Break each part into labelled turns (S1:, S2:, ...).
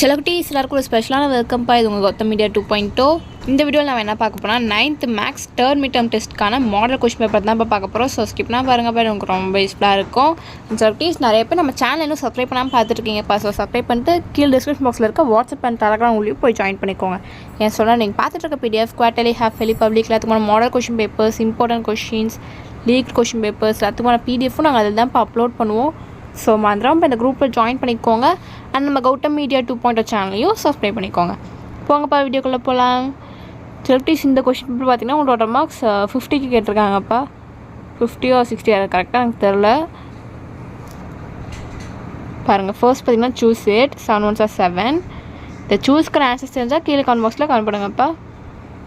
S1: செலகுட்டீஸ் எல்லாருக்கும் ஒரு ஸ்பெஷலான வெல்கம் இது உங்கள் கௌதம் மீடியா 2.0. இந்த வீடியோவில் நான் என்ன பார்க்க போனால் 9th மேக்ஸ் டர்ம் மிட்டம் டெஸ்ட்டுக்கான மாடல் கொஸ்டின் பேப்பர் தான் இப்போ பார்க்க போகிறோம். ஸோ ஸ்கிப்னா பாருங்கள் எனக்கு ரொம்ப யூஸ்ஃபுல்லாக இருக்கும். செலகுட்டீஸ் நிறைய பேர் நம்ம சேனல் இன்னும் சப்ஸ்கிரைப் பண்ணாமல் பார்த்துருக்கீங்கப்பா. ஸோ சப்ஸ்கிரைப் பண்ணிட்டு கீழே டிஸ்கிரிப்ஷன் பாக்ஸில் இருக்க வாட்ஸ்அப் அண்ட் டெலகிராம் உள்ளே போய் ஜாயின் பண்ணிக்கோங்க. ஏன் சொல்ல நீங்கள் பார்த்துட்டு இருக்க PDF quarterly half yearly public எல்லாத்துக்குமான model question papers, important questions, leak question papers எல்லாத்துக்குமான பிடிஎஃப்பும் நாங்கள் அதில் தான் இப்போ அப்லோட் பண்ணுவோம். ஸோ மறந்துடாமல் இப்போ இந்த குரூப்பில் ஜாயின் பண்ணிக்கோங்க. அண்ட் நம்ம கௌதம் மீடியா 2.0 சேனலையும் சப்ஸ்கிரைப் பண்ணிக்கோங்க. போங்கப்பா வீடியோக்குள்ளே போகலாம். செலக்டிஸ் இந்த கொஸ்டின் பேப்பர் பார்த்தீங்கன்னா உங்களோட மார்க்ஸ் 50க்கு கேட்டிருக்காங்கப்பா. 50 or 60 அது கரெக்டாக எனக்கு தெரில. பாருங்கள், ஃபர்ஸ்ட் பார்த்தீங்கன்னா சூஸ் இட் 7 1s are 7. இந்த சூஸ்க்கு ஆன்சர்ஸ் தெரிஞ்சால் கீழே கமெண்ட் பாக்ஸில் கமெண்ட் பண்ணுங்கப்பா.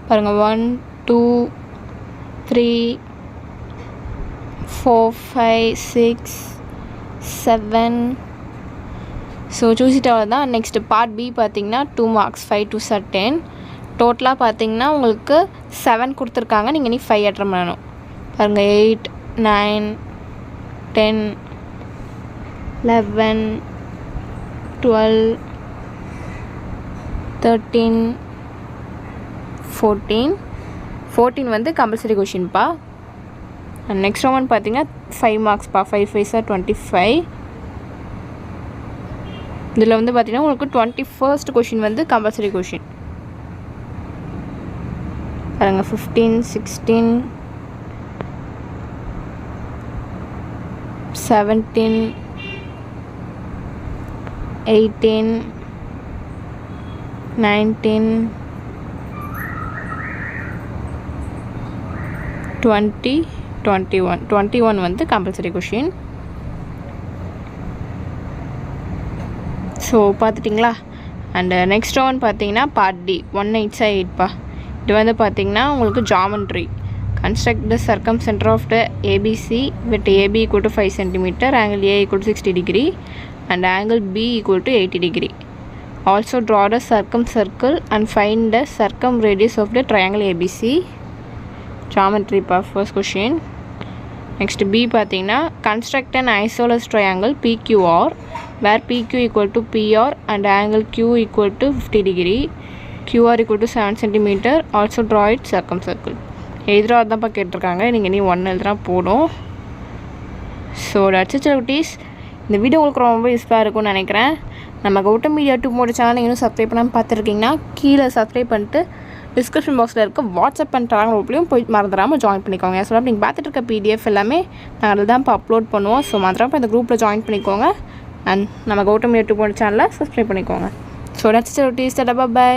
S1: பாருங்கள் 1 2 3 4 5 6 7. ஸோ சூஸிட்டாக தான். நெக்ஸ்ட்டு பார்ட் பி பார்த்தீங்கன்னா 2 marks 5 2s are 10. டோட்டலாக பார்த்தீங்கன்னா உங்களுக்கு 7 கொடுத்துருக்காங்க. நீங்கள் நீ 5 அட்டன் பண்ணணும். பாருங்கள் 8 9 10 11 12 13 14 வந்து கம்பல்சரி கொஷின்ப்பா. அண்ட் நெக்ஸ்ட் ஒன் பார்த்தீங்கன்னா 5 marksப்பா. 5 5s are 25. இதில் வந்து பார்த்தீங்கன்னா உங்களுக்கு 21st கொஷின் வந்து கம்பல்சரி கொஷின். பாருங்க 15 16 17 18 19 20 21 வந்து கம்பல்சரி கொஷின். ஸோ பார்த்துட்டிங்களா. அண்டு நெக்ஸ்ட் ஒன் பார்த்தீங்கன்னா பார்ட் டி 1 8s are 8பா. இது வந்து பார்த்தீங்கன்னா உங்களுக்கு geometry. Construct the circumcentre of the ABC with AB equal to 5 cm, angle A equal to 60 degree and angle B equal to 80 degree. Also draw the circumcircle and find the circumradius of the triangle ABC. ஜாமெண்ட்ரிப்பா first question. Next B பார்த்தீங்கன்னா construct an isosceles triangle PQR where PQ equal to PR and angle Q equal to 50 degree, QR equal to 7 cm. Also draw its circumcircle. எதிராக தான்ப்பா கேட்டிருக்காங்க. நீங்கள் நீ 1 எழுதுனா போடும். So that's it செலகுட்டீஸ். இந்த வீடியோ உங்களுக்கு ரொம்ப யூஸ்ஃபுல்லாக இருக்கும்னு நினைக்கிறேன். நம்ம கௌதம் மீடியா 2.0 சேனல் இன்னும் சப்ஸ்கிரைப் பண்ணாமல் பார்த்துருக்கீங்கன்னா கீழே சப்ஸ்கிரைப் பண்ணிட்டு டிஸ்கிரிப்ஷன் பாக்ஸில் இருக்க வாட்ஸ்அப் அண்ட் டெலகிராம் குரூப்லையும் போய் மறந்துடாமல் ஜாயின் பண்ணிக்கோங்க. ஸோ நீங்கள் பார்த்துட்டு இருக்க பிடிஎஃப் எல்லாமே நாங்கள் அதில் தான் இப்போ அப்லோட் பண்ணுவோம். ஸோ மறந்துடாமல் இந்த குரூப்பில் ஜாயின் பண்ணிக்கோங்க. அண்ட் நம்ம கௌதம் மீடியா 2.0 சேனலை சப்ஸ்கிரைப் பண்ணிக்கோங்க. ஸோ தட்ஸ் இட் செலகுட்டீஸ். Tata by.